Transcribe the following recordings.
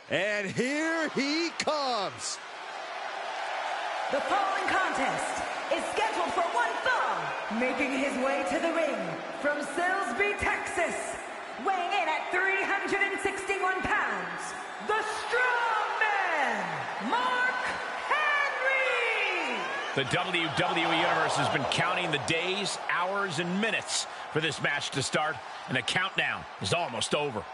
And here he comes. The following contest is scheduled for one fall. Making his way to the ring from Silsbee, Texas, weighing in at 361 pounds, the Strong Man, Mark Henry! The WWE Universe has been counting the days, hours, and minutes for this match to start, and the countdown is almost over.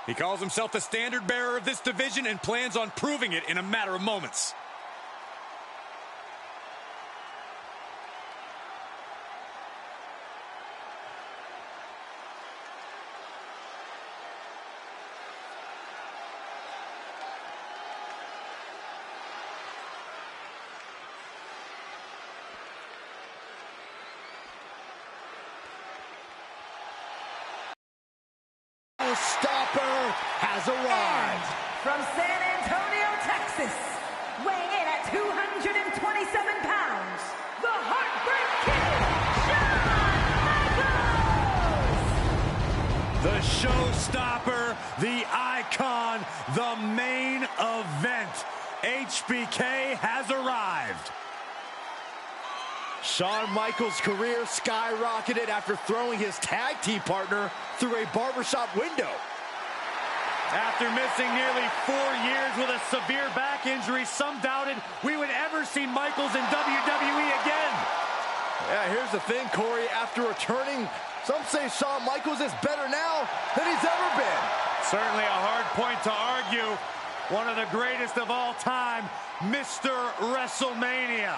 He calls himself the standard bearer of this division and plans on proving it in a matter of moments. Stopper has arrived. And from San Antonio, Texas, weighing in at 227 pounds, the Heartbreak Kid, Shawn Michaels! The showstopper, the icon, the main event. HBK has arrived. Shawn Michaels' career skyrocketed after throwing his tag team partner through a barbershop window. After missing nearly 4 years with a severe back injury, some doubted we would ever see Michaels in WWE again. Yeah, here's the thing, Corey. After returning, some say Shawn Michaels is better now than he's ever been. Certainly a hard point to argue. One of the greatest of all time, Mr. WrestleMania.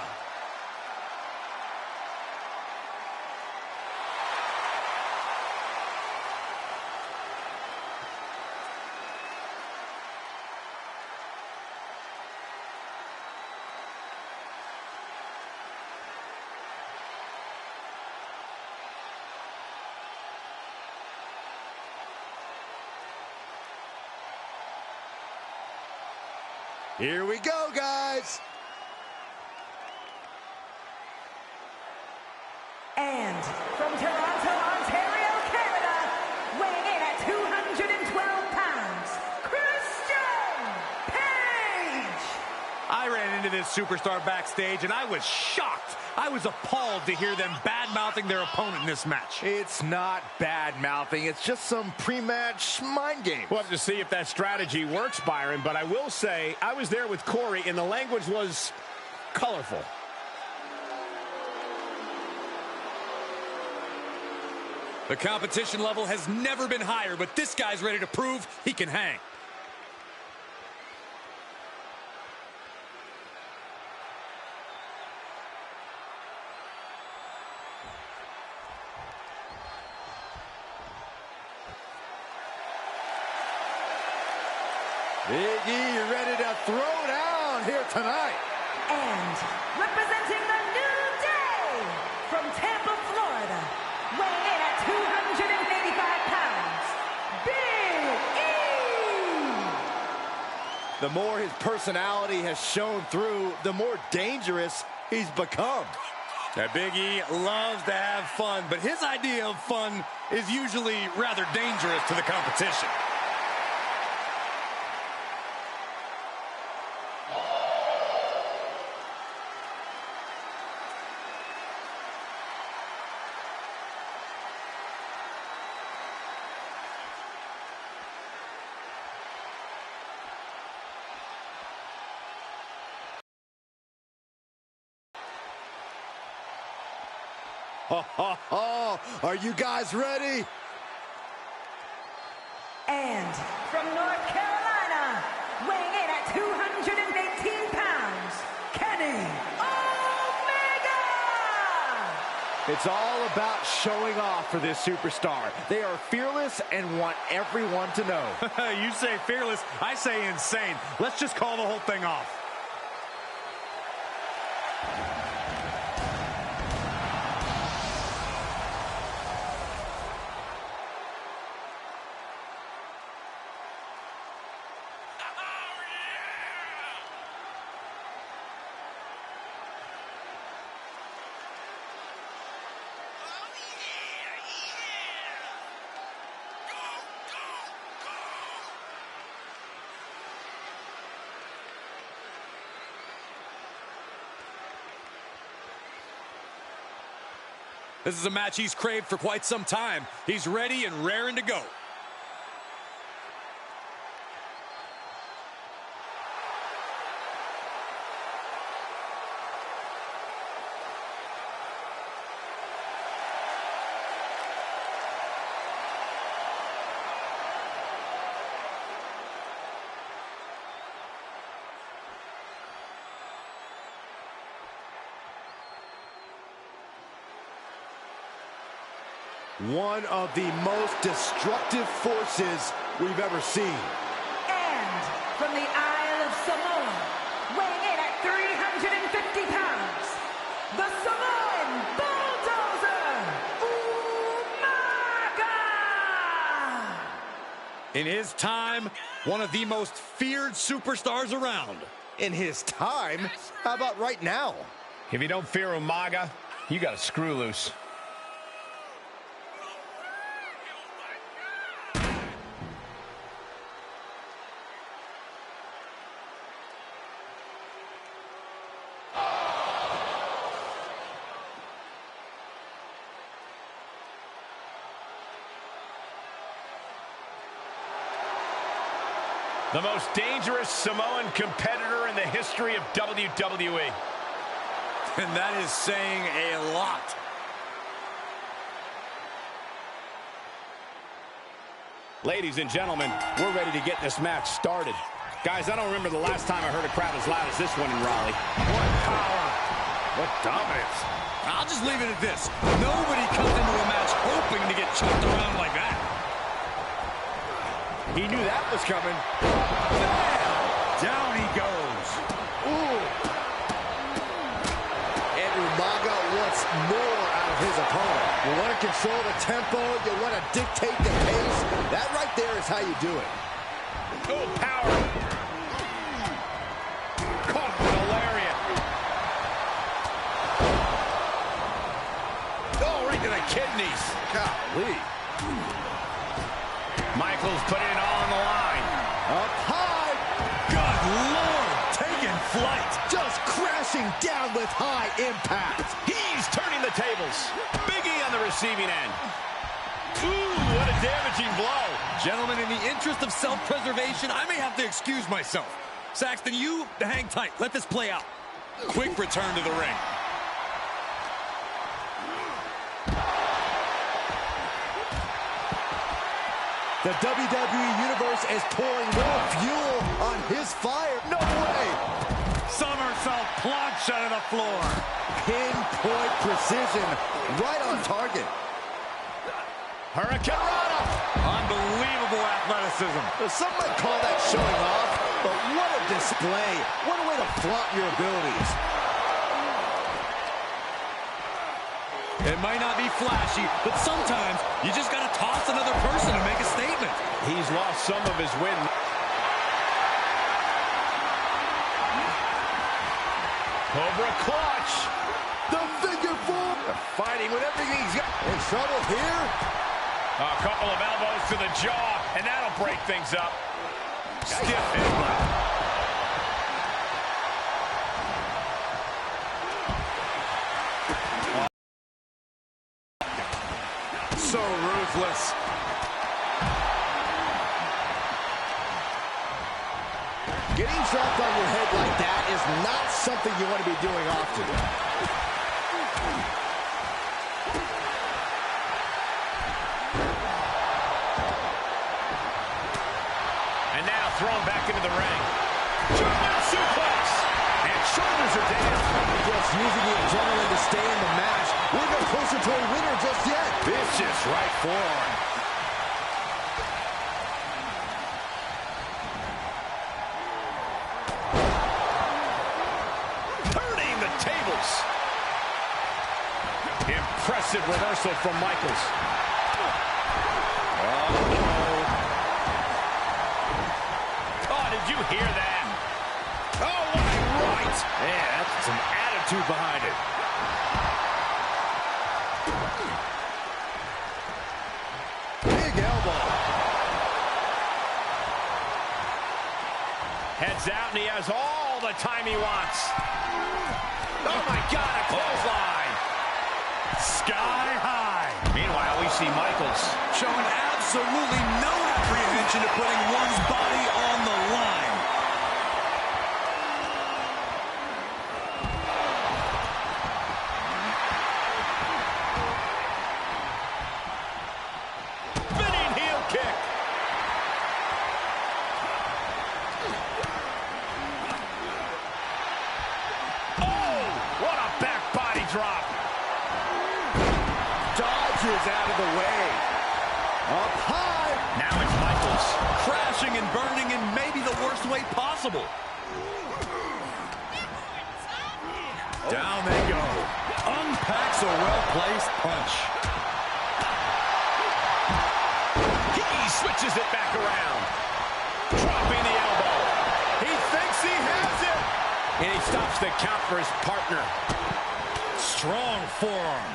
Here we go, guys. And from Toronto, Ontario, Canada, weighing in at 212 pounds, Christian Page! I ran into this superstar backstage, and I was shocked. I was appalled to hear them bad-mouthing their opponent in this match. It's not bad-mouthing. It's just some pre-match mind games. We'll have to see if that strategy works, Byron, but I will say I was there with Corey, and the language was colorful. The competition level has never been higher, but this guy's ready to prove he can hang. Big E, you ready to throw down here tonight? And representing the New Day from Tampa, Florida, weighing in at 285 pounds, Big E! The more his personality has shown through, the more dangerous he's become. That Big E loves to have fun, but his idea of fun is usually rather dangerous to the competition. Are you guys ready? And from North Carolina, weighing in at 218 pounds, Kenny Omega! It's all about showing off for this superstar. They are fearless and want everyone to know. You say fearless, I say insane. Let's just call the whole thing off. This is a match he's craved for quite some time. He's ready and raring to go. One of the most destructive forces we've ever seen. And from the Isle of Samoa, weighing in at 350 pounds, the Samoan Bulldozer, Umaga! In his time, one of the most feared superstars around. In his time? How about right now? If you don't fear Umaga, you got a screw loose. The most dangerous Samoan competitor in the history of WWE. And that is saying a lot. Ladies and gentlemen, we're ready to get this match started. Guys, I don't remember the last time I heard a crowd as loud as this one in Raleigh. What power! What dominance! I'll just leave it at this. Nobody comes into a match hoping to get chucked around like that. He knew that was coming. Bam! Down he goes. Ooh. And Umaga wants more out of his opponent. You want to control the tempo. You want to dictate the pace. That right there is how you do it. Oh, power. Caught with a lariat. Oh, right to the kidneys. Golly. Michaels putting it all on the line. Up high. Good Lord, taking flight. Just crashing down with high impact. He's turning the tables. Biggie on the receiving end. Ooh, what a damaging blow. Gentlemen, in the interest of self-preservation, I may have to excuse myself. Saxton, you hang tight. Let this play out. Quick return to the ring. The WWE Universe is pouring more fuel on his fire. No way! Somersault plunge out of the floor. Pinpoint precision, right on target. Hurricane Rana. Unbelievable athleticism. Some might call that showing off, but what a display. What a way to flaunt your abilities. It might not be flashy, but sometimes you just got to toss another person to make a statement. He's lost some of his wind. Cobra clutch. The figure four. Fighting with everything he's got. In trouble here. A couple of elbows to the jaw, and that'll break things up. Stiff headbutt. So ruthless. Getting dropped on your head like that is not something you want to be doing often. And now thrown back into the ring. German suplex. And shoulders are down. Just using the adrenaline to stay in the match. We're no closer to a winner just yet. Vicious right forearm. Turning the tables. Impressive reversal from Michaels. Oh, did you hear that? Oh, what a right. Yeah, that's some attitude behind it. Big elbow. Heads out, and he has all the time he wants. Oh, my God, a clothesline. Sky high. Meanwhile, we see Michaels showing absolutely no apprehension to putting one's body on the line. spinning heel kick. Oh, what a back body drop. Dodges out of the way. Up high. Now it's Michaels. Crashing and burning in maybe the worst way possible. Down they go. Unpacks a well-placed punch. He switches it back around. Dropping the elbow. He thinks he has it. And he stops the count for his partner. Strong forearm.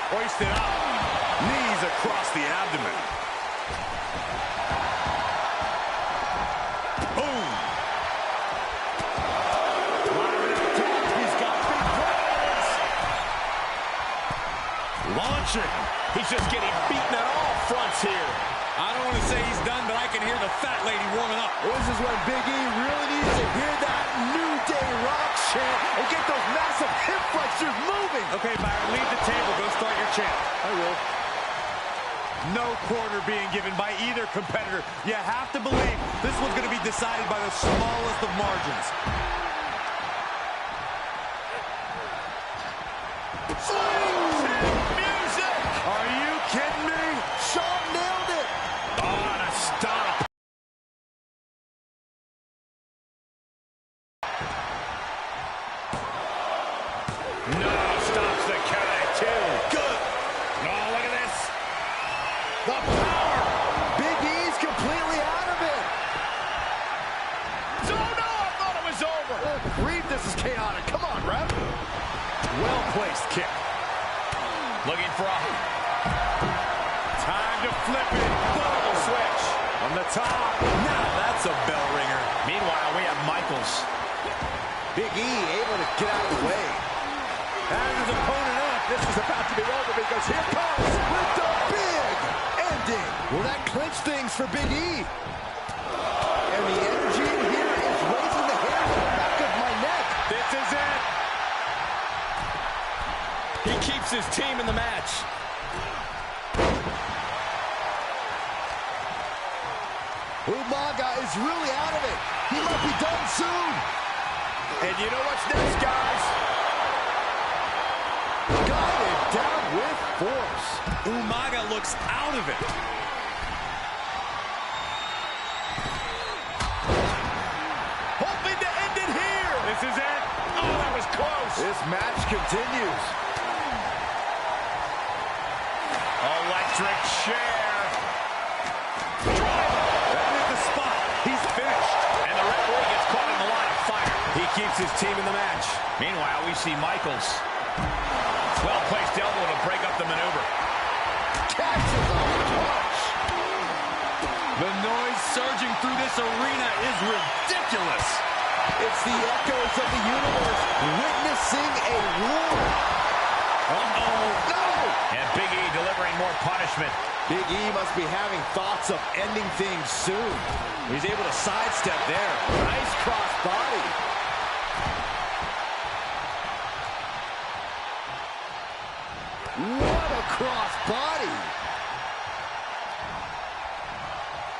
Hoisted up. Knees across the abdomen. Boom. Climbing up top. He's got big plans. Launching. He's just getting beaten at all fronts here. I don't want to say he's done, but I can hear the fat lady warming up. This is when Big E really needs to hear that New Day Rock chant and get those massive hip flexors moving. Okay, Byron, leave the table. Go start your chant. I will. No quarter being given by either competitor. You have to believe this one's going to be decided by the smallest of margins. Music! Are you kidding me? Shawn nailed it. Oh, and a stomp. No, stops the count at 2. Good. Oh, look at this. The power. Big E's completely out of it. Oh, no, I thought it was over. Grief, this is chaotic. Come on, ref. Well-placed kick. Looking for a... Time to flip it. Ball switch. On the top. Now that's a bell ringer. Meanwhile, we have Michaels. Big E able to get out of the way. And his opponent up. This is about to be over because here comes with the big ending. Well, that clinched things for Big E. And the energy in here is raising the hairs on the back of my neck. This is it. He keeps his team in the match. Umaga is really out of it. He might be done soon. And you know what's next, guys? Guided down with force. Umaga looks out of it. Hoping to end it here. This is it. Oh, that was close. This match continues. Electric chair. That is the spot. He's finished. And the referee gets caught in the line of fire. He keeps his team in the match. Meanwhile, we see Michaels. Well-placed elbow to break up the maneuver. Catches a punch. The noise surging through this arena is ridiculous. It's the echoes of the universe witnessing a war. Uh-oh. No! And Big E delivering more punishment. Big E must be having thoughts of ending things soon. He's able to sidestep there. Nice cross body. What a cross body.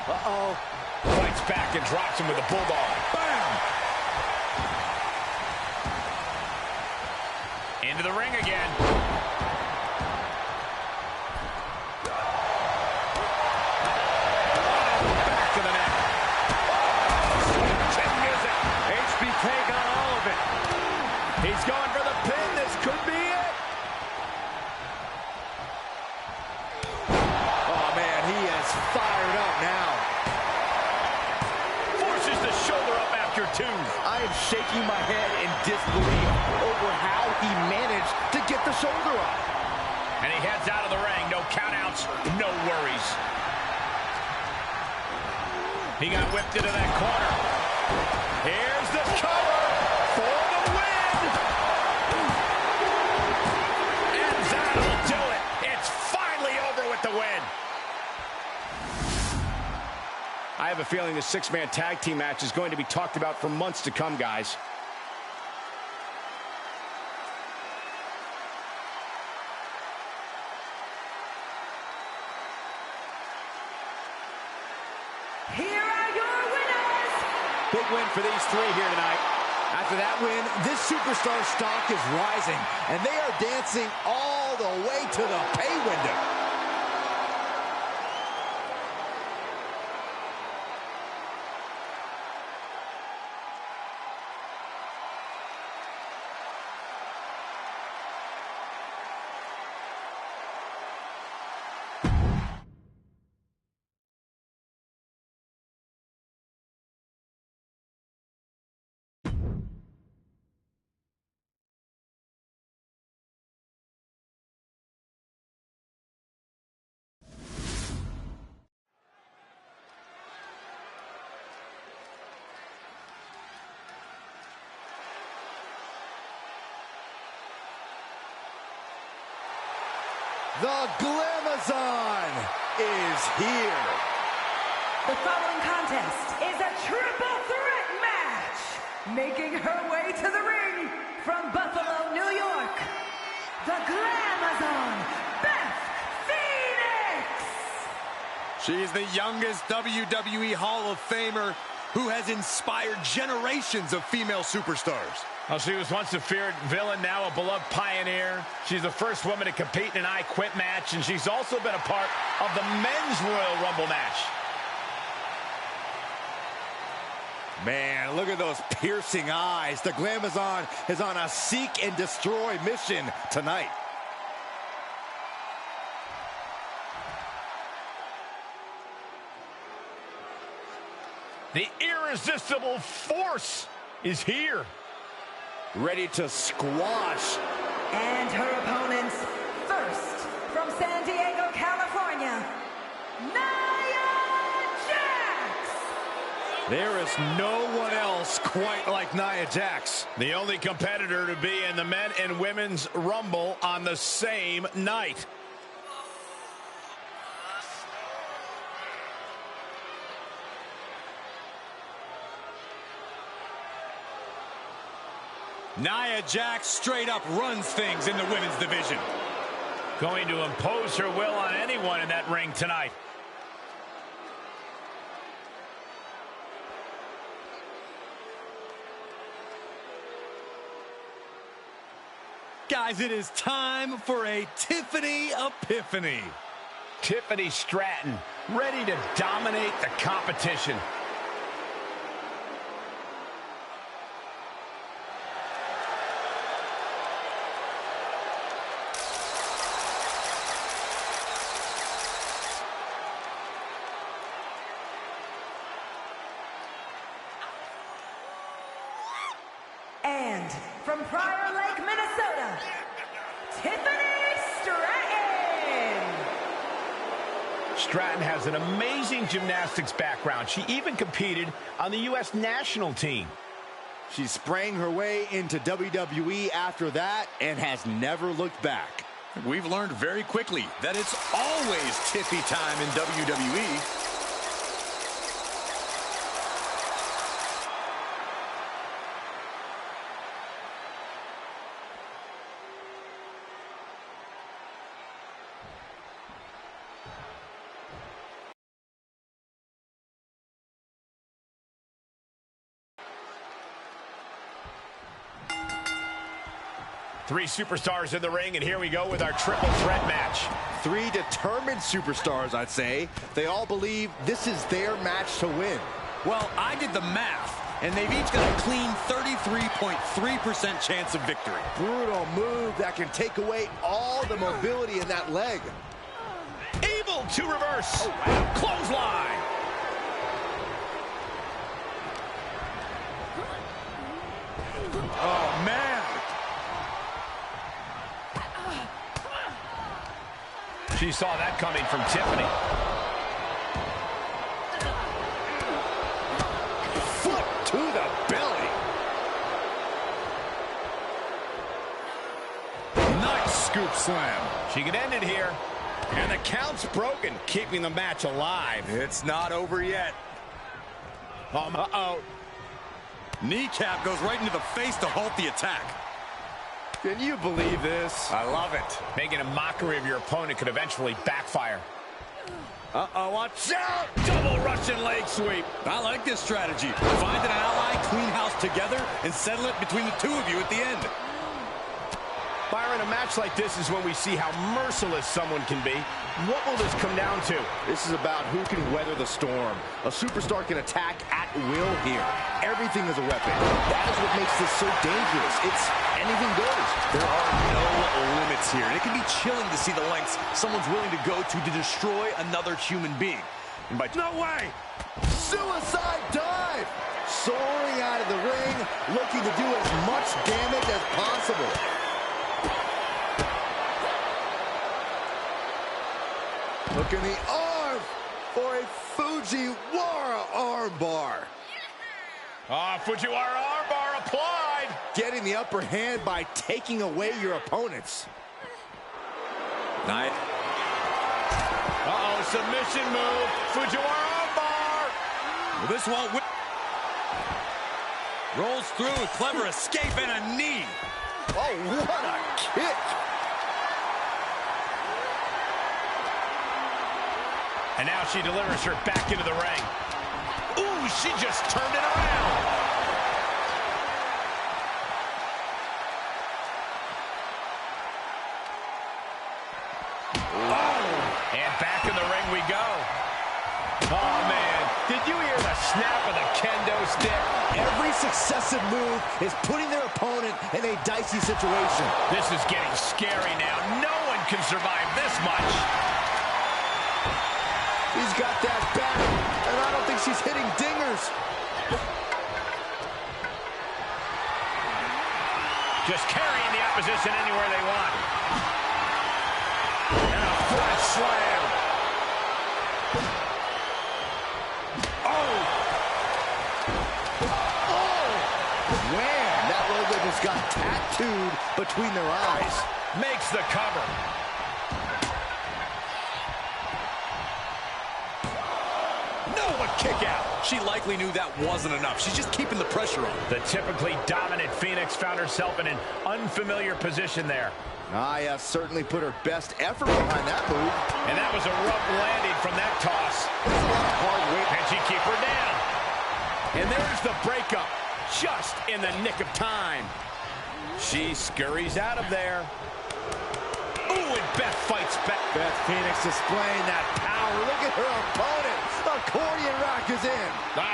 Uh-oh. Fights back and drops him with a bulldog. Bam! Into the ring again. Back to the neck. Chin music. HBK got all of it. He's going for the pin. This could be it. Oh, man, he is fired up now. Forces the shoulder up after 2. I am shaking my head in disbelief over how he managed to get the shoulder up. And he heads out of the ring. No countouts, no worries. He got whipped into that corner. Here's the cover for the win. And that'll do it. It's finally over with the win. I have a feeling the six-man tag team match is going to be talked about for months to come, guys. Here are your winners. Big win for these three here tonight. After that win, this superstar stock is rising, and they are dancing all the way to the pay window. The Glamazon is here. The following contest is a triple threat match. Making her way to the ring from Buffalo, New York, the Glamazon, Beth Phoenix. She's the youngest WWE Hall of Famer who has inspired generations of female superstars. Well, she was once a feared villain, now a beloved pioneer. She's the first woman to compete in an I Quit match, and she's also been a part of the men's Royal Rumble match. Man, look at those piercing eyes. The Glamazon is on a seek and destroy mission tonight. The irresistible force is here. Ready to squash. And her opponents, first from San Diego, California, Nia Jax. There is no one else quite like Nia Jax. The only competitor to be in the men and women's Rumble on the same night. Nia Jax straight up runs things in the women's division. Going to impose her will on anyone in that ring tonight. Guys, it is time for a Tiffany Epiphany. Tiffany Stratton, ready to dominate the competition. And from Prior Lake, Minnesota, Tiffany Stratton. Stratton has an amazing gymnastics background. She even competed on the U.S. national team. She sprang her way into WWE after that and has never looked back. We've learned very quickly that it's always Tiffy time in WWE. Three superstars in the ring, and here we go with our triple threat match. Three determined superstars, I'd say. They all believe this is their match to win. Well, I did the math, and they've each got a clean 33.3% chance of victory. Brutal move that can take away all the mobility in that leg. Able to reverse. Oh, wow. Clothesline. Oh, man. She saw that coming from Tiffany. Foot to scoop slam. She could end it here. And the count's broken, keeping the match alive. It's not over yet. Uh-oh. Kneecap goes right into the face to halt the attack. Can you believe this? I love it. Making a mockery of your opponent could eventually backfire. Uh-oh, watch out! Double Russian leg sweep. I like this strategy. Find an ally, clean house together, and settle it between the two of you at the end. Byron, a match like this is when we see how merciless someone can be. What will this come down to? This is about who can weather the storm. A superstar can attack at will here. Everything is a weapon. That is what makes this so dangerous. It's anything goes. There are no limits here. And it can be chilling to see the lengths someone's willing to go to destroy another human being. And by No way! Suicide dive! Soaring out of the ring, looking to do as much damage as possible. Look in the arm for a Fujiwara armbar. Fujiwara armbar applied. Getting the upper hand by taking away your opponents. night. Uh-oh, submission move. Fujiwara armbar. Well, this one rolls through, a clever escape and a knee. Oh, what a kick. And now she delivers her back into the ring. Ooh, she just turned it around. Oh, and back in the ring we go. Oh, man. Did you hear the snap of the kendo stick? Every successive move is putting their opponent in a dicey situation. This is getting scary now. No one can survive this much. He's got that back, and I don't think she's hitting dingers. Just carrying the opposition anywhere they want. And a front slam. Man, that logo just got tattooed between their eyes. Makes the cover. No, a kick out. She likely knew that wasn't enough. She's just keeping the pressure on. The typically dominant Phoenix found herself in an unfamiliar position there. Nia certainly put her best effort behind that move. And that was a rough landing from that toss. That's a lot of hard weight. And she keep her down. And there's the breakup, just in the nick of time. She scurries out of there. Ooh, and Beth fights back. Beth Phoenix displaying that power. Look at her opponent. Accordion rock is in.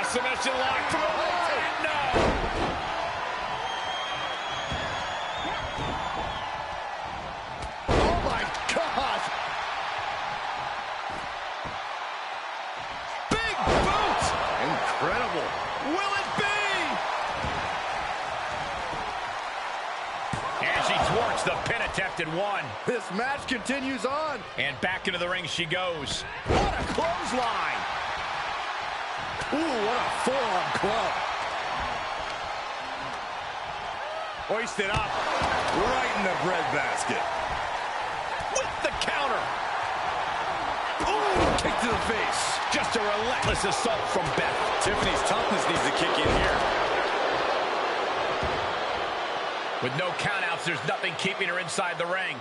Submission lock from the right. No. Oh my gosh. Big boot. Incredible. Will it be? And she thwarts the pin attempt in one. This match continues on. And back into the ring she goes. What a clothesline. Ooh, what a forearm club. Hoisted up. Right in the breadbasket. With the counter. Ooh, kick to the face. Just a relentless assault from Beth. Tiffany's toughness needs to kick in here. With no countouts, there's nothing keeping her inside the ring.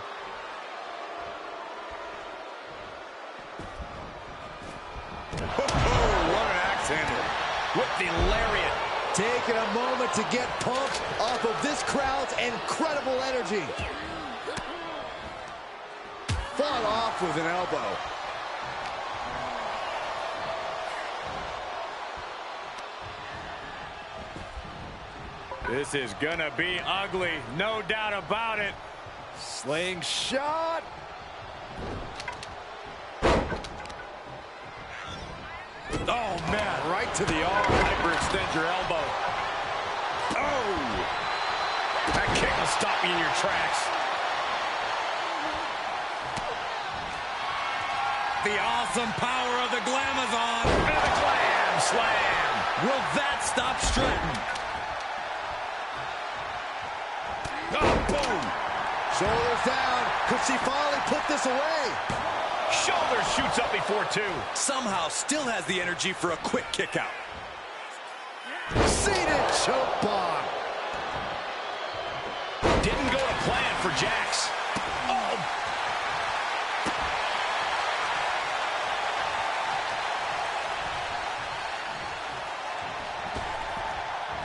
What an axe handle. With the lariat. Taking a moment to get pumped off of this crowd's incredible energy. Fought off with an elbow. This is gonna be ugly, no doubt about it. Slingshot. Oh, man, right to the arm. Hyperextend your elbow. Oh! That kick will stop you in your tracks. The awesome power of the Glamazon. And the Glam Slam. Will that stop Stratton? Oh, boom. Shoulders down. Could she finally put this away? Shoulder shoots up before two. Somehow still has the energy for a quick kick out. Seated choke bomb. Didn't go to plan for Jax. Oh!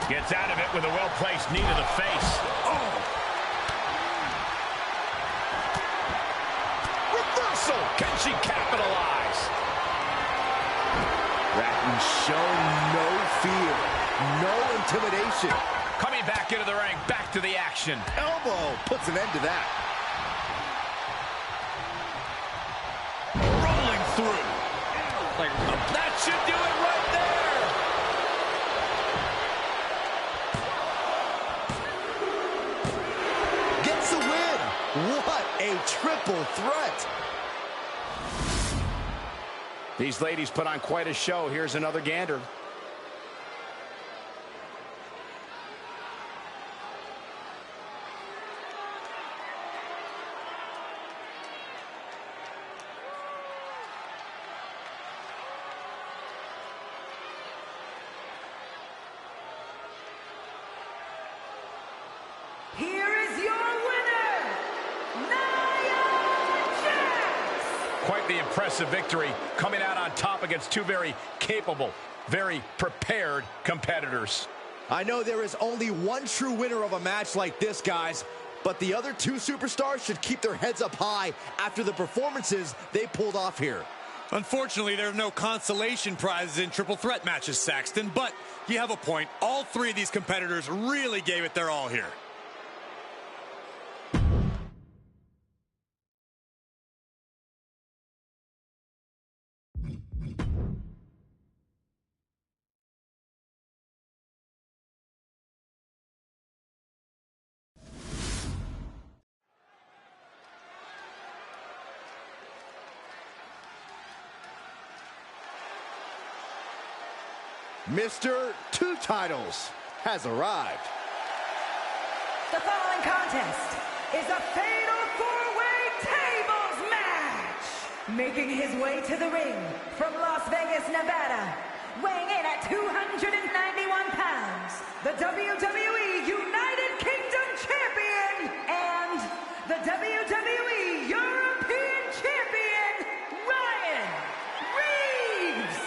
Gets out of it with a well-placed knee to the face. Oh! Reversal! Can she capitalize? Ratton shown no fear, no intimidation. Coming back into the ring, back to the action. Elbow puts an end to that. Rolling through. That should do it right there. Gets the win. What a triple threat. These ladies put on quite a show. Here's another gander. Here is your winner, Nia Jax! Quite the impressive victory, coming out on top against two very capable, very prepared competitors. I know there is only one true winner of a match like this, guys, but the other two superstars should keep their heads up high after the performances they pulled off here. Unfortunately, there are no consolation prizes in triple threat matches, Saxton, but you have a point. All three of these competitors really gave it their all here. Mr. Two Titles has arrived. The following contest is a fatal four-way tables match. Making his way to the ring from Las Vegas, Nevada, weighing in at 291 pounds, the WWE United Kingdom Champion and the WWE European Champion, Ryan Reeves.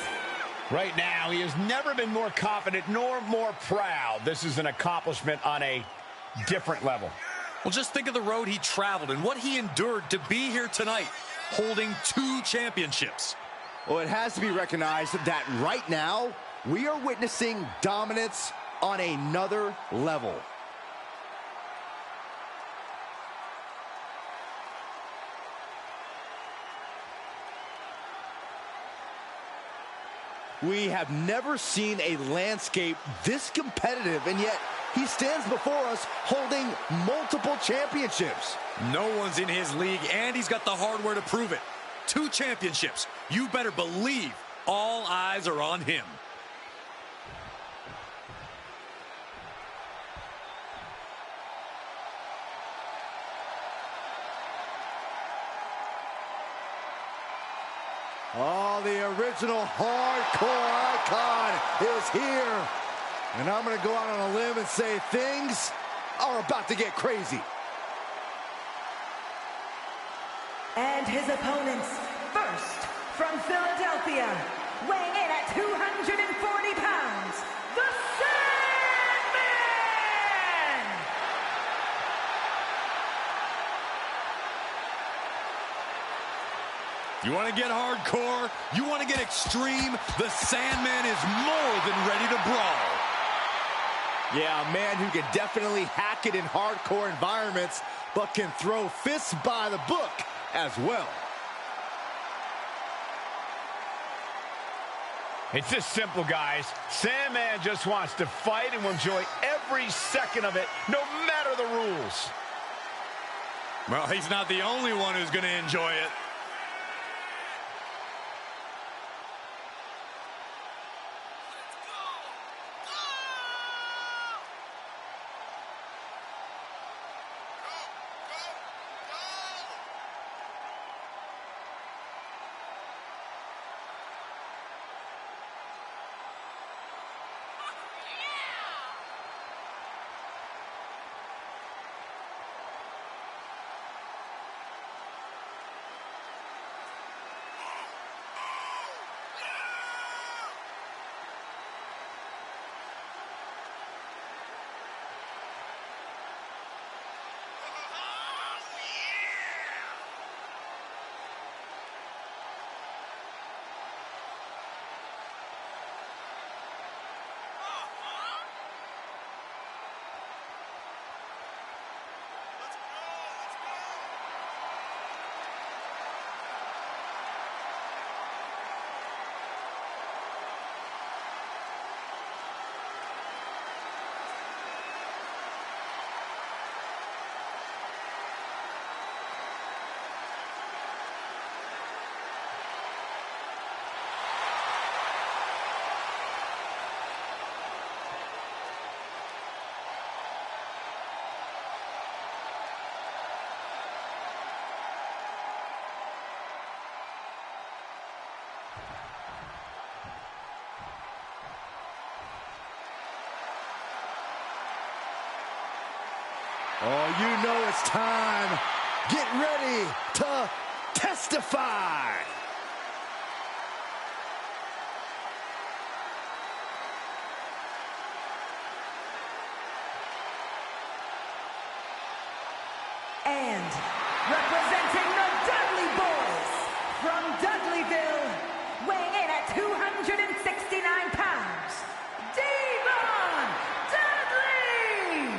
Right now, he has never been more confident nor more proud. This is an accomplishment on a different level. Well, just think of the road he traveled and what he endured to be here tonight, holding 2 championships. Well, it has to be recognized that right now, we are witnessing dominance on another level. We have never seen a landscape this competitive, and yet he stands before us holding multiple championships. No one's in his league, and he's got the hardware to prove it. 2 championships. You better believe all eyes are on him. Oh, the original hardcore icon is here. And I'm going to go out on a limb and say things are about to get crazy. And his opponents, first from Philadelphia, weighing in at 240 pounds, the Sandman! You want to get hardcore? You want to get extreme? The Sandman is more than ready to brawl. Yeah, a man who can definitely hack it in hardcore environments, but can throw fists by the book as well. It's just simple, guys. Sandman just wants to fight and will enjoy every second of it, no matter the rules. Well, he's not the only one who's going to enjoy it. Oh, you know it's time. Get ready to testify. And representing the Dudley Boys from Dudleyville, weighing in at 269 pounds, Devon Dudley!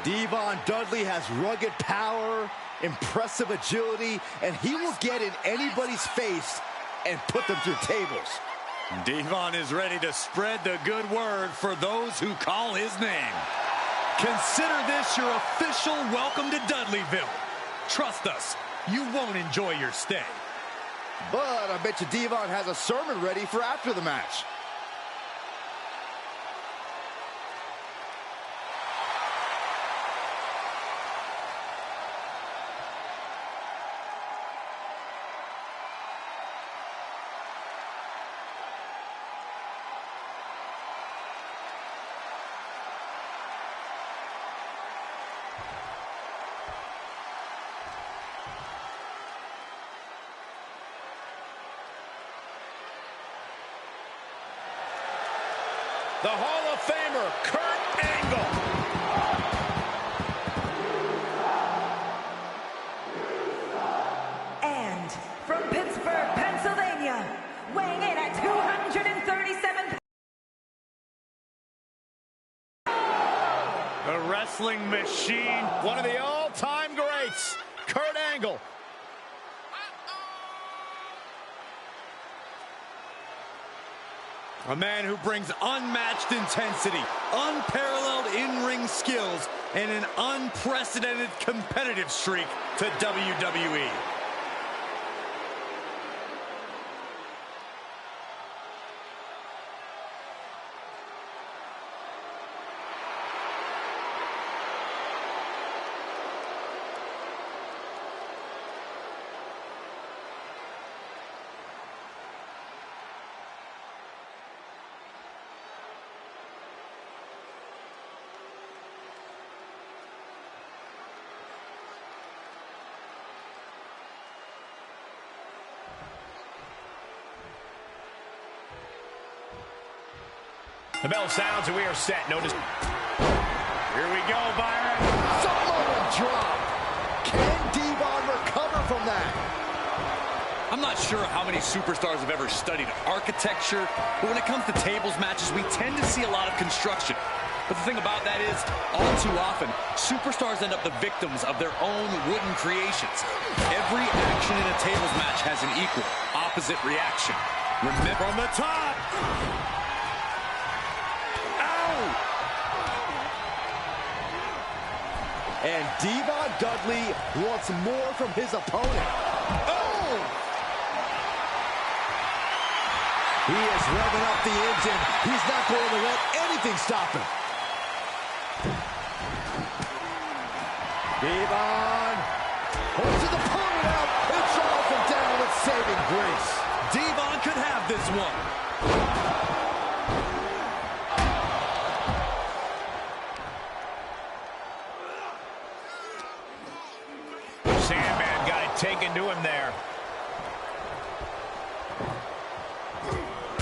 Devon Dudley has rugged power, impressive agility, and he will get in anybody's face and put them through tables. Devon is ready to spread the good word for those who call his name. Consider this your official welcome to Dudleyville. Trust us, you won't enjoy your stay. But I bet you Devon has a sermon ready for after the match. The Hall of Famer, Kurt Angle. And from Pittsburgh, Pennsylvania, weighing in at 237 The wrestling machine, One of the all-time greats, Kurt Angle. A man who brings unmatched intensity, unparalleled in-ring skills, and an unprecedented competitive streak to WWE. The bell sounds and we are set. Notice. Here we go, Byron. Samoan drop. Can Devon recover from that? I'm not sure how many superstars have ever studied architecture, but when it comes to tables matches, we tend to see a lot of construction. But the thing about that is, all too often, superstars end up the victims of their own wooden creations. Every action in a tables match has an equal, opposite reaction. Remember from the top. And Devon Dudley wants more from his opponent. Oh! He is revving up the engine. He's not going to let anything stop him. Devon holds his opponent out and draws him down with saving grace. Devon could have this one. Sandman got it taken to him there.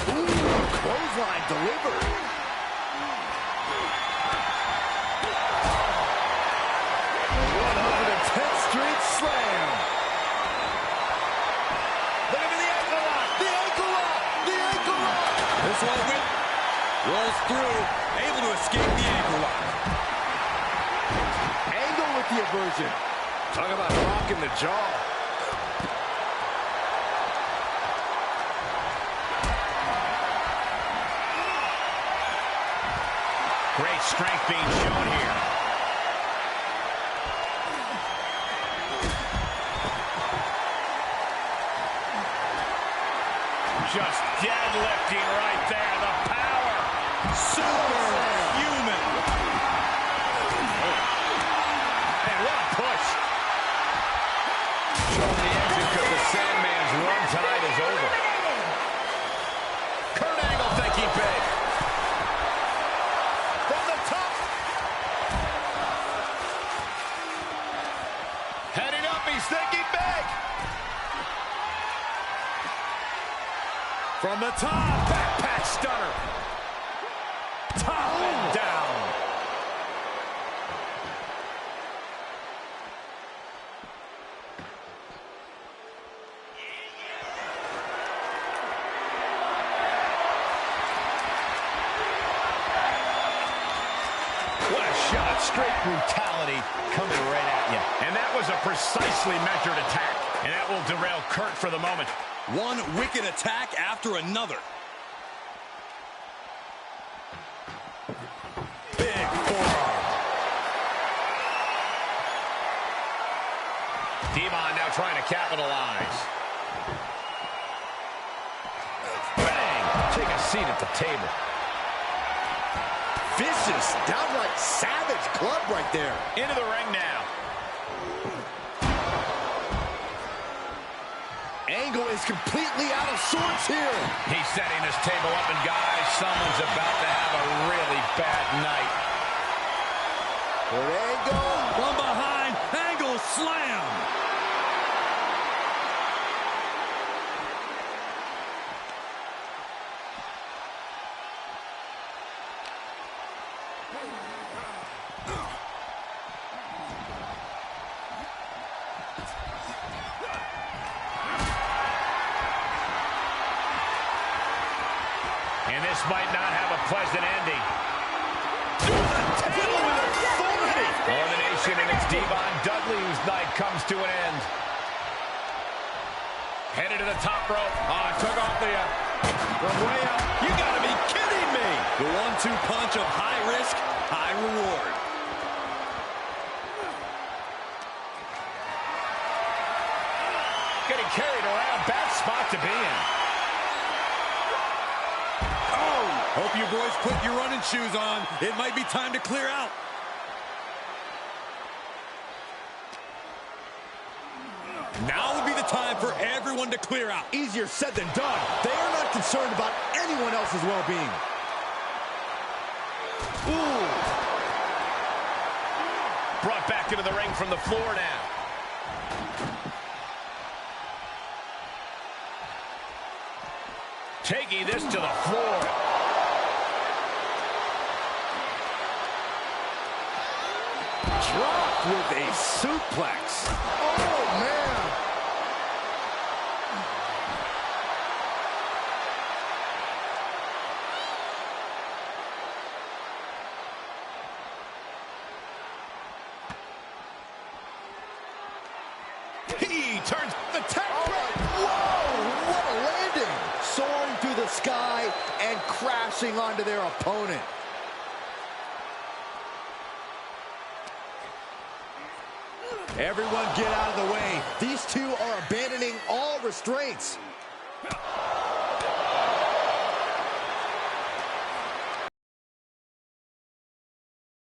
Ooh, clothesline delivered. One over the 10th Street Slam. Look at the ankle lock. The ankle lock. The ankle lock. This one rolls through, able to escape the ankle lock. Angle with the aversion. Talk about rocking the jaw. Great strength being shown here. Just deadlifting right there. The power. Superhuman. Man, what a push. Showing the engine because the Sandman's run tide is over. Kurt Angle thinking big. From the top. From the top, backpack stunner. Top and down. What a shot. Straight brutality coming right at you. And that was a precisely measured attack. And that will derail Kurt for the moment. One wicked attack after another. Big forearm. Devon now trying to capitalize. Bang! Take a seat at the table. Vicious, downright savage club right there. Into the ring now. Angle is completely out of sorts here. He's setting this table up, and guys, someone's about to have a really bad night. Good Angle. From behind, Angle slam. And this might not have a pleasant ending. Elimination, and it's Devon Dudley whose night comes to an end. Headed to the top rope. Took off the from way up. You gotta be kidding me. The 1-2 punch of high risk, high reward. Getting carried around. Bad spot to be in. Hope you boys put your running shoes on. It might be time to clear out. Now would be the time for everyone to clear out. Easier said than done. They are not concerned about anyone else's well-being. Ooh. Brought back into the ring from the floor now. Taking this to the floor. Dropped with a suplex. Oh, man. He turns the tech. Whoa, what a landing. Soaring through the sky and crashing onto their opponent. Everyone get out of the way. These two are abandoning all restraints.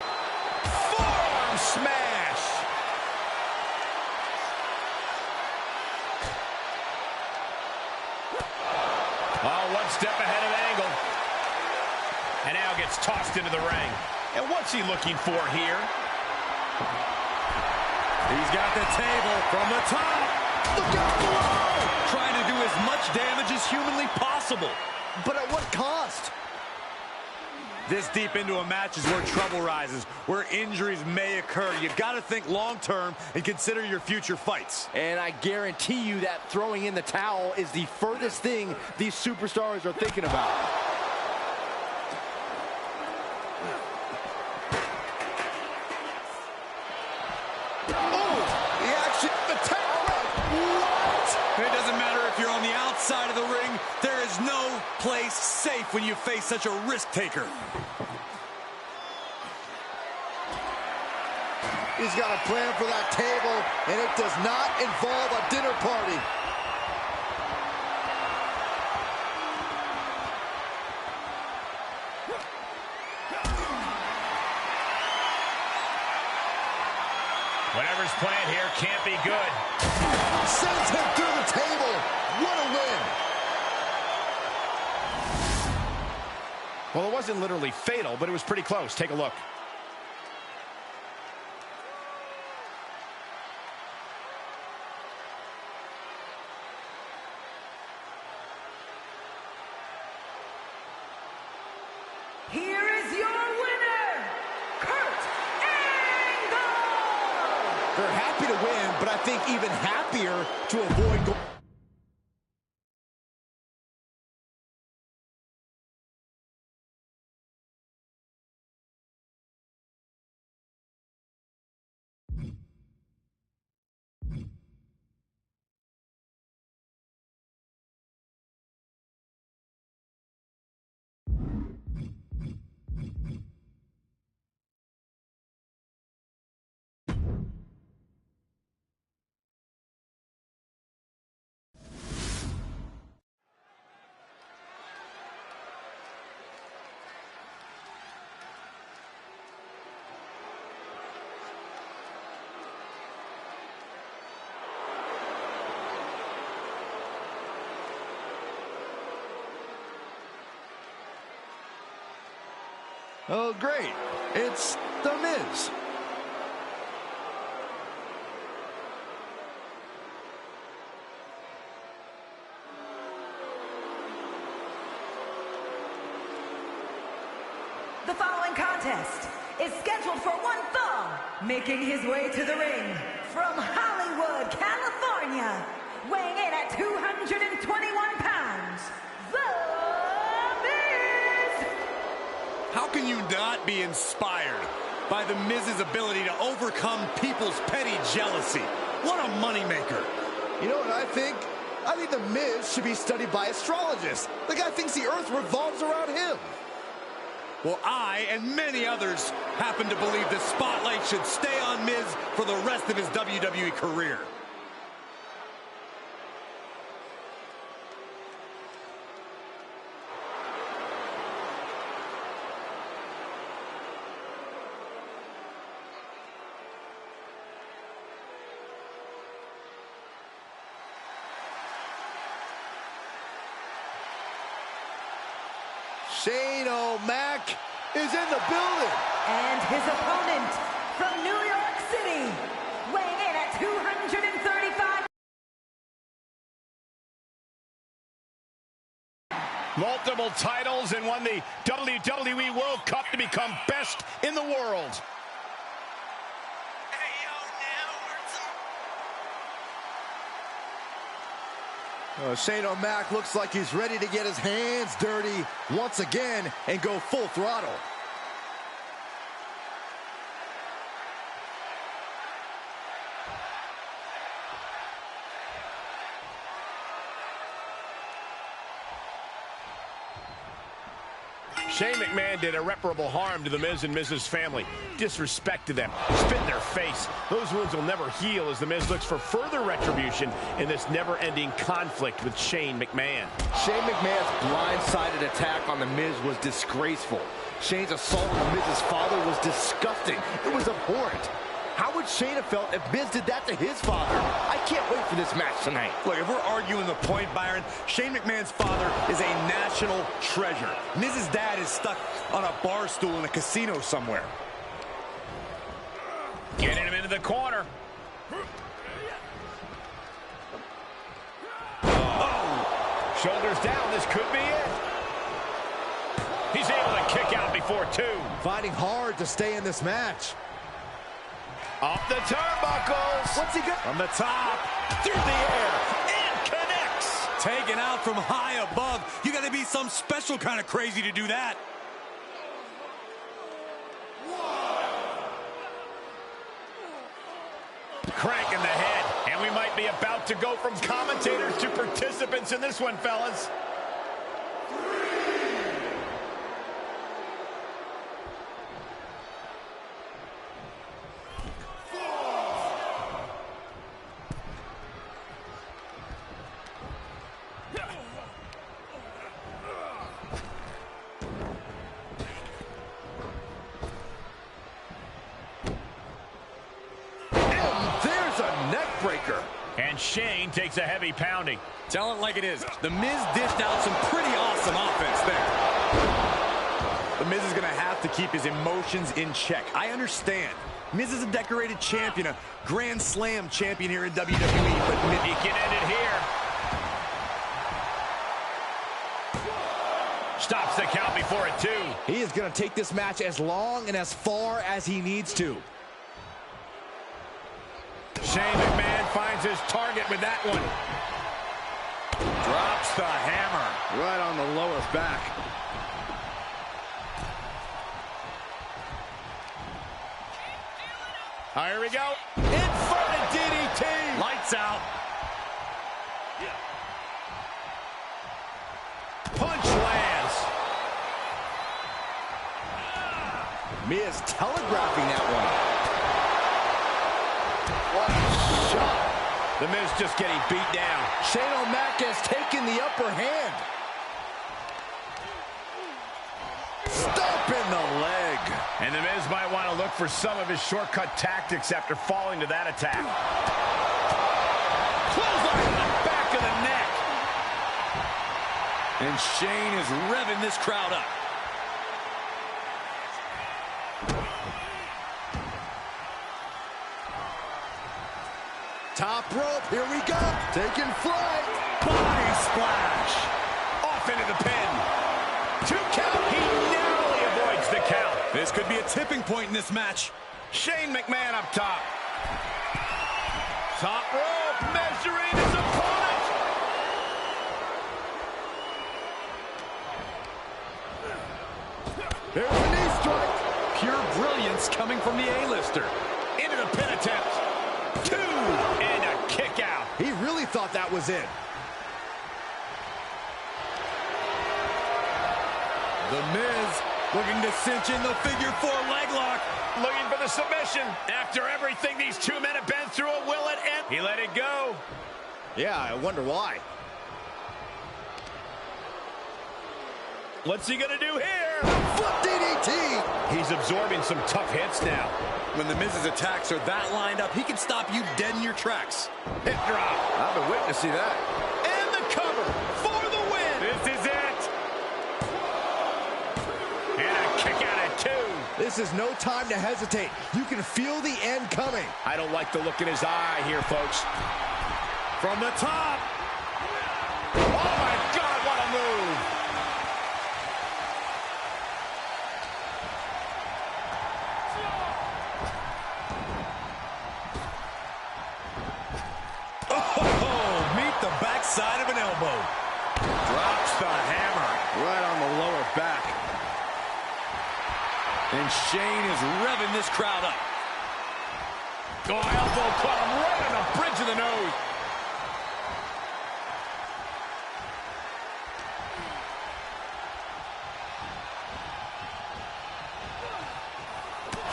Forearm smash. Oh, one step ahead of Angle. And now gets tossed into the ring. And what's he looking for here? He's got the table from the top. Look out below! Trying to do as much damage as humanly possible. But at what cost? This deep into a match is where trouble rises, where injuries may occur. You've got to think long-term and consider your future fights. And I guarantee you that throwing in the towel is the furthest thing these superstars are thinking about. It doesn't matter if you're on the outside of the ring. There is no place safe when you face such a risk taker. He's got a plan for that table, and it does not involve a dinner party. Whatever's planned here can't be good. Sends him through the table. What a win. Well, it wasn't literally fatal, but it was pretty close. Take a look. think, even happier to avoid going. Oh, great. It's The Miz. The following contest is scheduled for one fall, making his way to the ring from Hollywood, California, weighing in at 221 pounds, The Miz! How can you not be inspired by The Miz's ability to overcome people's petty jealousy? What a moneymaker. You know what I think? I think The Miz should be studied by astrologists. The guy thinks the earth revolves around him. Well, I and many others happen to believe the spotlight should stay on Miz for the rest of his WWE career. Shane O'Mac is in the building. And his opponent from New York City, weighing in at 235. Multiple titles and won the WWE World Cup to become best in the world. Shane O'Mac looks like he's ready to get his hands dirty once again and go full throttle. Shane McMahon did irreparable harm to The Miz and Miz's family. Disrespected them, spit in their face. Those wounds will never heal as The Miz looks for further retribution in this never-ending conflict with Shane McMahon. Shane McMahon's blindsided attack on The Miz was disgraceful. Shane's assault on The Miz's father was disgusting. It was abhorrent. How would Shane have felt if Miz did that to his father? I can't wait for this match tonight. Look, if we're arguing the point, Byron, Shane McMahon's father is a national treasure. Miz's dad is stuck on a bar stool in a casino somewhere. Getting him into the corner. Oh! Shoulders down, this could be it. He's able to kick out before two. Fighting hard to stay in this match. Up the turnbuckles. What's he got? From the top, Through the air. And connects. taken out from high above. You got to be some special kind of crazy to do that. Crank in the head, and we might be about to go from commentators to participants in this one, fellas. Breaker. And Shane takes a heavy pounding. Tell it like it is. The Miz dished out some pretty awesome offense there. The Miz is going to have to keep his emotions in check. I understand. Miz is a decorated champion, a Grand Slam champion here in WWE, but he can end it here. Stops the count before it, too. He is going to take this match as long and as far as he needs to. Shane McMahon finds his target with that one. Drops the hammer. Right on the lower back. Here we go. Inverted DDT. Lights out. Punch lands. Miz telegraphing that one. What a shot. The Miz just getting beat down. Shane O'Mac has taken the upper hand. Stomp in the leg. And the Miz might want to look for some of his shortcut tactics after falling to that attack. Clothesline to the back of the neck. And Shane is revving this crowd up. Top rope, here we go. Taking flight. Body splash. Off into the pin. 2 count. He narrowly avoids the count. This could be a tipping point in this match. Shane McMahon up top. Top rope, measuring his opponent. There's a knee strike. Pure brilliance coming from the A-lister. Into the pin attempt. 2, and a kick out. He really thought that was it. The Miz looking to cinch in the figure 4 leg lock. Looking for the submission. After everything these 2 men have been through, will it end? He let it go. Yeah, I wonder why. What's he gonna do here? Flip DDT. He's absorbing some tough hits now. When the Miz's attacks are that lined up, he can stop you dead in your tracks. Hip drop. I've been waiting to see that. And the cover for the win. This is it. And a kick out at 2. This is no time to hesitate. You can feel the end coming. I don't like the look in his eye here, folks. From the top. Oh, my God, what a move. Oh, meet the backside of an elbow. Drops the hammer. Right on the lower back. And Shane is revving this crowd up. Oh, elbow caught him right on the bridge of the nose.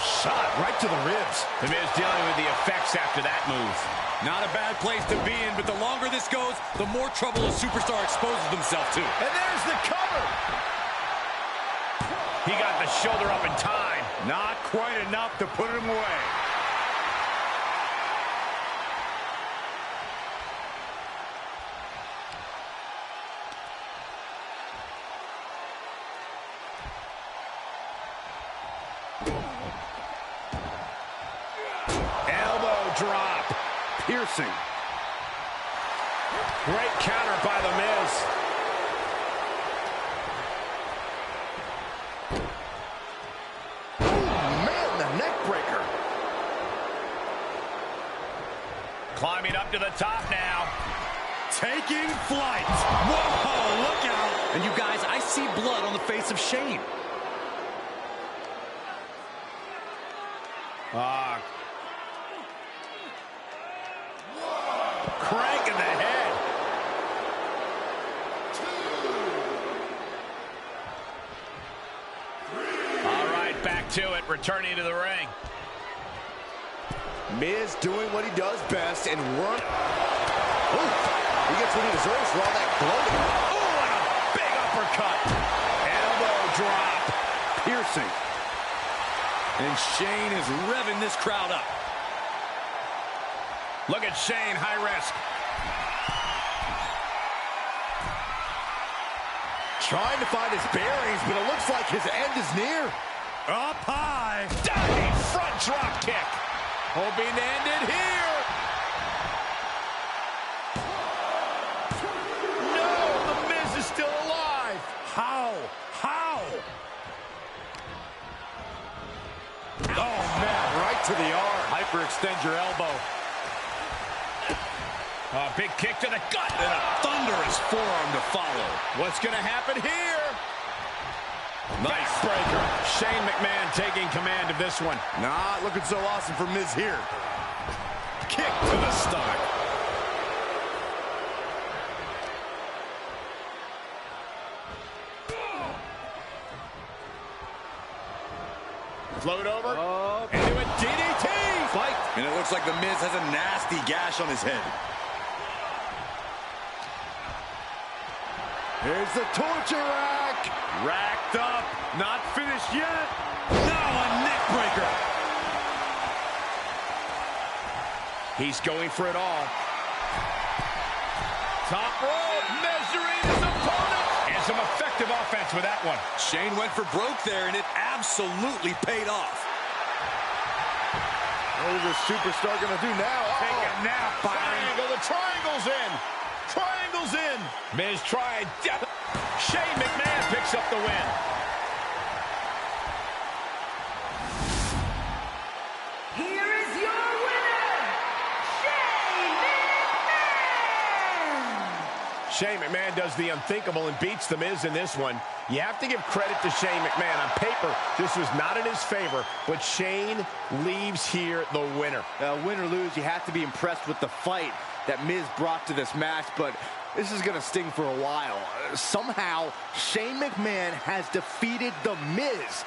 Shot right to the ribs. The Miz dealing with the effects after that move. Not a bad place to be in, but the longer this goes, the more trouble a superstar exposes himself to. And there's the cover. He got the shoulder up in time. Not quite enough to put him away. Elbow drop. Piercing. Great counter by the Miz. Man, the neck breaker. Climbing up to the top now. Taking flight. Whoa, look out. And you guys, I see blood on the face of Shane. Crank in the head. All right, back to it, returning to the ring. Miz doing what he does best and work. Ooh, he gets what he deserves for all that gloating. Oh, and a big uppercut. Elbow drop. Piercing. And Shane is revving this crowd up. Look at Shane, high risk. Trying to find his bearings, but it looks like his end is near. Up high. Diving front drop kick. Hoping to end it here. No, the Miz is still alive. How? Oh, man, right to the arm. Hyperextend your elbow. A big kick to the gut. And a thunderous forearm to follow. What's going to happen here? Nice breaker. Shane McMahon taking command of this one. Not looking so awesome for Miz here. Kick to the stomach. Float over. Into a DDT. Fight. And it looks like The Miz has a nasty gash on his head. Here's the torture rack. Racked up. Not finished yet. Now a neck breaker. He's going for it all. Top rope. Measuring his opponent. And some effective offense with that one. Shane went for broke there, and it absolutely paid off. What is this superstar going to do now? Take a nap, Byron. Triangle. The triangle's in. Triangle's in. Miz tried. Shane McMahon picks up the win. Here is your winner, Shane McMahon! Shane McMahon does the unthinkable and beats The Miz in this one. You have to give credit to Shane McMahon. On paper, this was not in his favor, but Shane leaves here the winner. Win or lose, you have to be impressed with the fight that Miz brought to this match, but this is going to sting for a while. Somehow, Shane McMahon has defeated The Miz.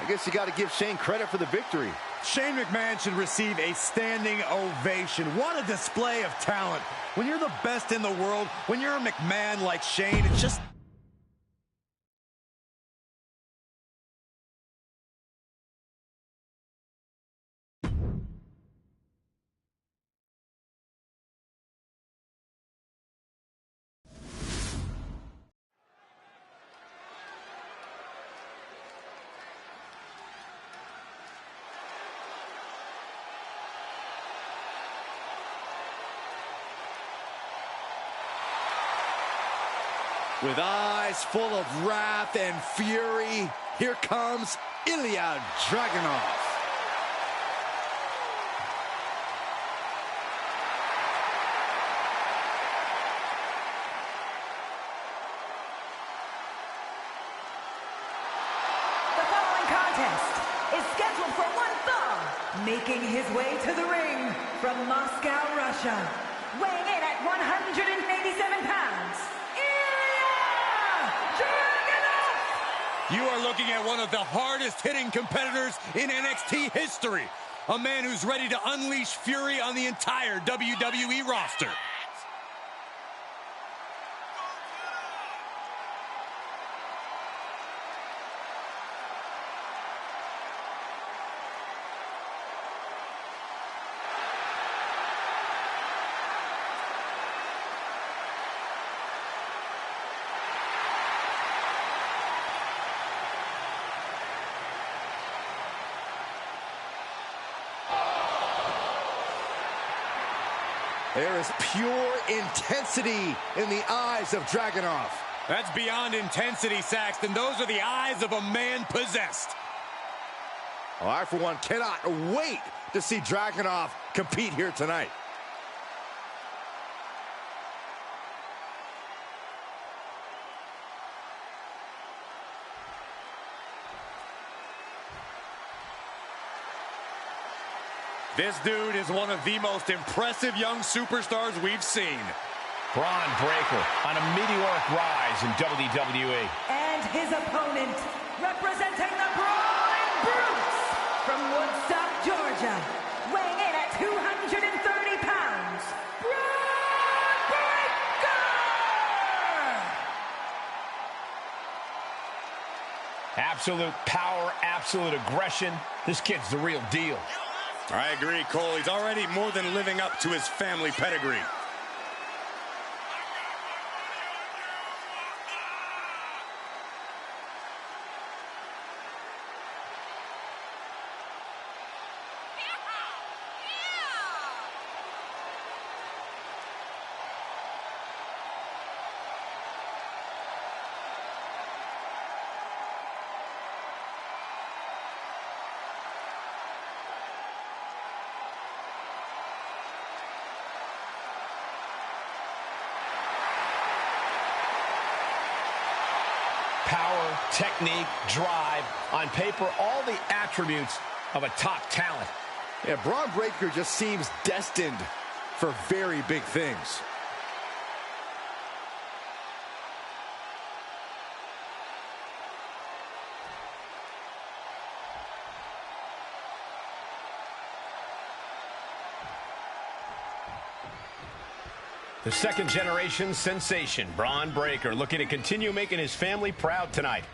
I guess you got to give Shane credit for the victory. Shane McMahon should receive a standing ovation. What a display of talent. When you're the best in the world, when you're a McMahon like Shane, it's just... With eyes full of wrath and fury, here comes Ilya Dragunov. The following contest is scheduled for one fall. Making his way to the ring from Moscow, Russia. Weighing in at 187 pounds. You are looking at one of the hardest hitting competitors in NXT history. A man who's ready to unleash fury on the entire WWE roster. There is pure intensity in the eyes of Dragunov. That's beyond intensity, Saxton. Those are the eyes of a man possessed. Well, I, for one, cannot wait to see Dragunov compete here tonight. This dude is one of the most impressive young superstars we've seen. Braun Breaker on a meteoric rise in WWE. And his opponent, representing the Brawling Brutes from Woodstock, Georgia, weighing in at 230 pounds, Braun Breaker! Absolute power, absolute aggression. This kid's the real deal. I agree, Cole. He's already more than living up to his family pedigree. Power, technique, drive. On paper, all the attributes of a top talent. Yeah, Bron Breakker just seems destined for very big things. The second-generation sensation, Bron Breakker, looking to continue making his family proud tonight.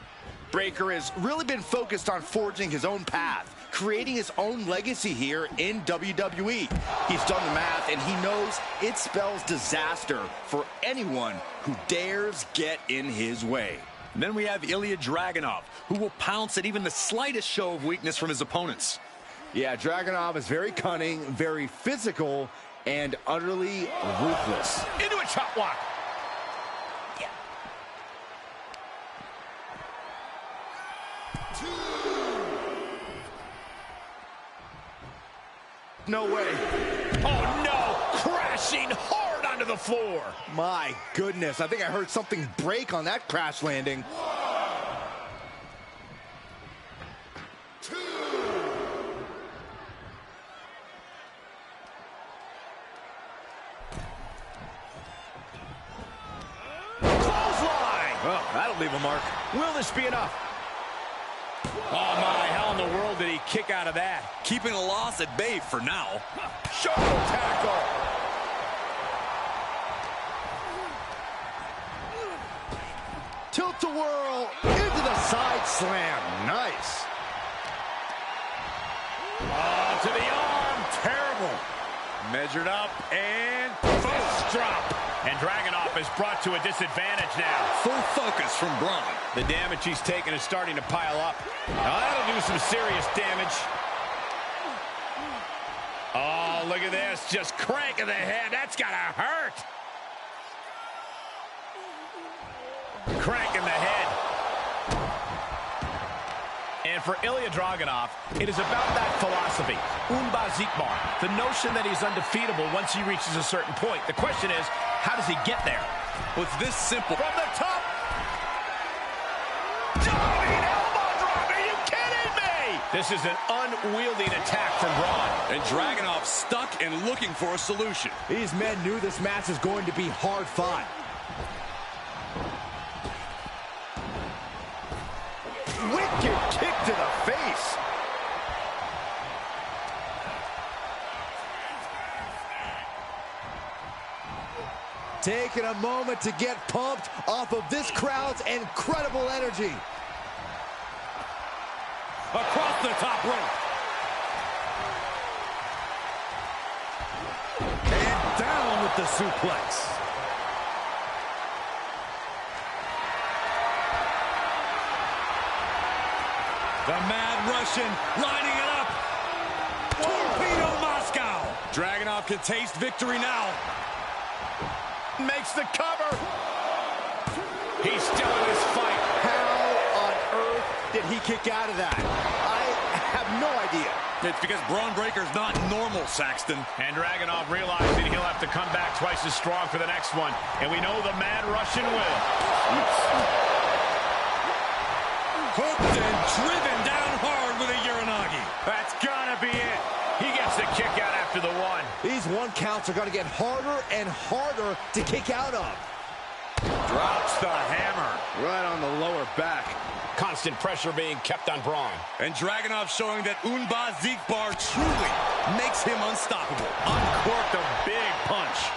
Breakker has really been focused on forging his own path, creating his own legacy here in WWE. He's done the math, and he knows it spells disaster for anyone who dares get in his way. And then we have Ilya Dragunov, who will pounce at even the slightest show of weakness from his opponents. Yeah, Dragunov is very cunning, very physical, and utterly ruthless. Into a chop block. Yeah. No way. Oh, no. Crashing hard onto the floor. My goodness, I think I heard something break on that crash landing. That'll leave a mark. Will this be enough? Oh, my. How in the world did he kick out of that? Keeping a loss at bay for now. Shoulder tackle. Tilt-a-whirl into the side slam. Nice. Oh, to the arm. Terrible. Measured up and fist drop. And Dragunov is brought to a disadvantage now. Full focus from Bron. The damage he's taken is starting to pile up. Now that'll do some serious damage. Oh, look at this. Just cranking the head. That's got to hurt. Cranking the head. And for Ilya Dragunov, it is about that philosophy. Unbesiegbar. The notion that he's undefeatable once he reaches a certain point. The question is, how does he get there? Well, it's this simple. From the top. Diving elbow drop. Are you kidding me? This is an unwieldy attack from Bron. And Dragunov stuck and looking for a solution. These men knew this match is going to be hard fought. Wicked kick to the face. Taking a moment to get pumped off of this crowd's incredible energy. Across the top rope. And down with the suplex. The Mad Russian lining it up. Torpedo Moscow. Dragunov can taste victory now. Makes the cover. He's still in this fight. How on earth did he kick out of that? I have no idea. It's because Bron Breakker's not normal, Saxton. And Dragunov realizing he'll have to come back twice as strong for the next one. And we know the Mad Russian will. Hooked and driven down hard with a Uranagi. That's gotta be it. He gets the kick out after the one. These one counts are going to get harder and harder to kick out of. Drops the hammer. Right on the lower back. Constant pressure being kept on Bron. And Dragunov showing that Unbesiegbar truly makes him unstoppable. Uncorked a big punch.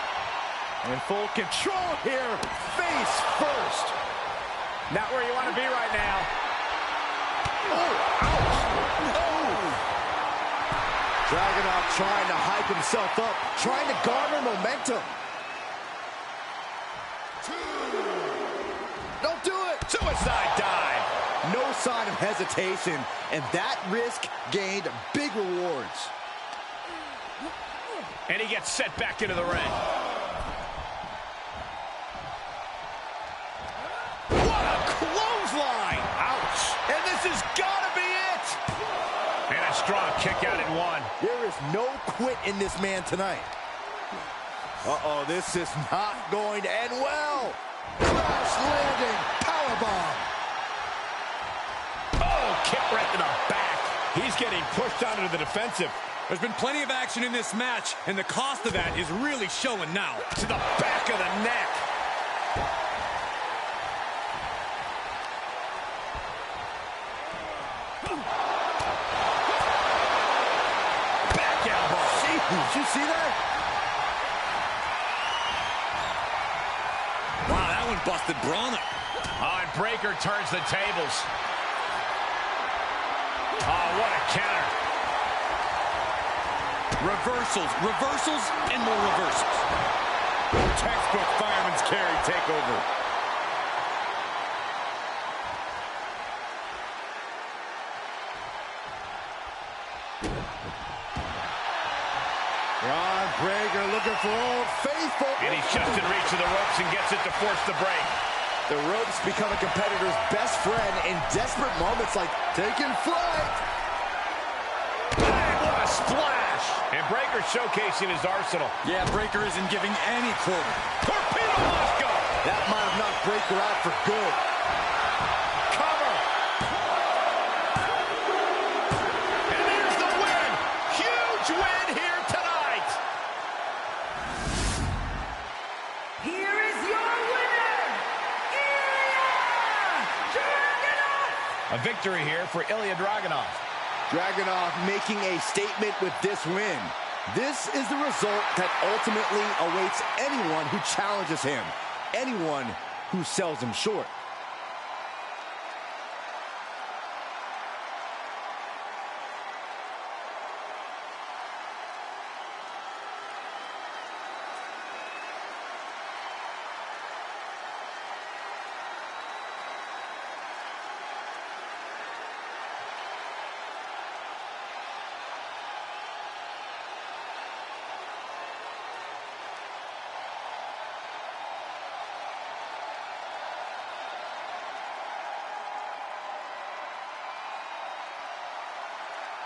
In full control here. Face first. Not where you want to be right now. Oh, ouch. Oh. Dragunov trying to hype himself up, trying to garner momentum. Don't do it. Suicide dive. No sign of hesitation, and that risk gained big rewards. And he gets set back into the ring. What a clothesline. Ouch. And this has got to be it. And a strong kick out in one. There is no quit in this man tonight. Uh-oh, this is not going to end well. Crash landing powerbomb. getting pushed onto the defensive. There's been plenty of action in this match, and the cost of that is really showing now. To the back of the neck. Back elbow. Did you see that? Wow, that one busted Braun up. Oh, and Breakker turns the tables. Oh, what a counter. Reversals, reversals, and more reversals. Textbook fireman's carry takeover. Bron Breakker looking for Old Faithful. And he's just in reach of the ropes and gets it to force the break. The ropes become a competitor's best friend in desperate moments like taking flight. Bang, what a splash. And Breakker showcasing his arsenal. Yeah, Breakker isn't giving any quarter. Torpedo Moscow. That might have knocked Breakker out for good. Cover. And there's the win. Huge win here tonight. Here is your winner, Ilya Dragunov! A victory here for Ilya Dragunov. Dragunov making a statement with this win. This is the result that ultimately awaits anyone who challenges him, anyone who sells him short.